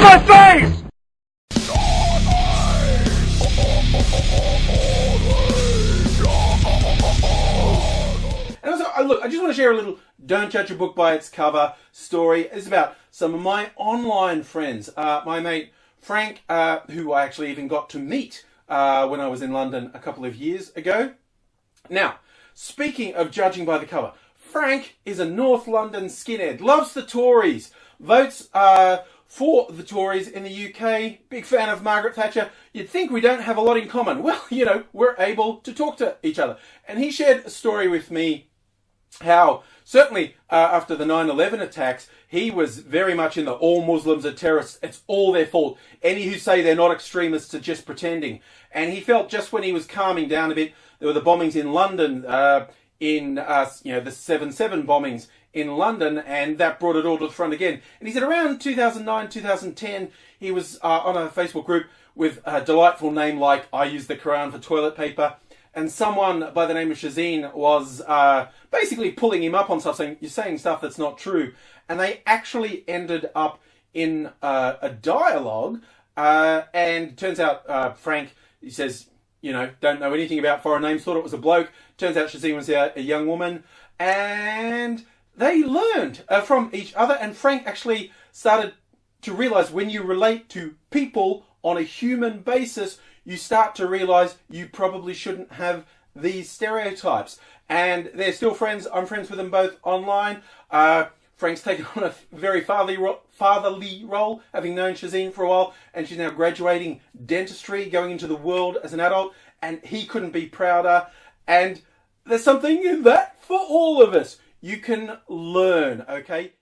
of my face! And also, look, I just want to share a little don't judge a book by its cover story. It's about some of my online friends. My mate Frank, who I actually even got to meet when I was in London a couple of years ago. Now, speaking of judging by the cover, Frank is a North London skinhead, loves the Tories, votes for the Tories in the UK, big fan of Margaret Thatcher. You'd think we don't have a lot in common. Well, you know, we're able to talk to each other. And he shared a story with me how certainly after the 9/11 attacks, he was very much in the all Muslims are terrorists, it's all their fault. Any who say they're not extremists are just pretending. And he felt just when he was calming down a bit, there were the bombings in London, the 7/7 bombings in London, and that brought it all to the front again. And he said around 2009, 2010, he was on a Facebook group with a delightful name like I Use the Quran for Toilet Paper. And someone by the name of Shazzy was basically pulling him up on stuff, saying, you're saying stuff that's not true. And they actually ended up in a dialogue. And it turns out Frank, he says, you know, don't know anything about foreign names, thought it was a bloke. Turns out Shazzy was a young woman. And they learned from each other. And Frank actually started to realize when you relate to people on a human basis, you start to realize you probably shouldn't have these stereotypes. And they're still friends. I'm friends with them both online. Frank's taken on a very fatherly role, having known Shazzy for a while, and she's now graduating dentistry, going into the world as an adult, and he couldn't be prouder. And there's something in that for all of us. You can learn, okay?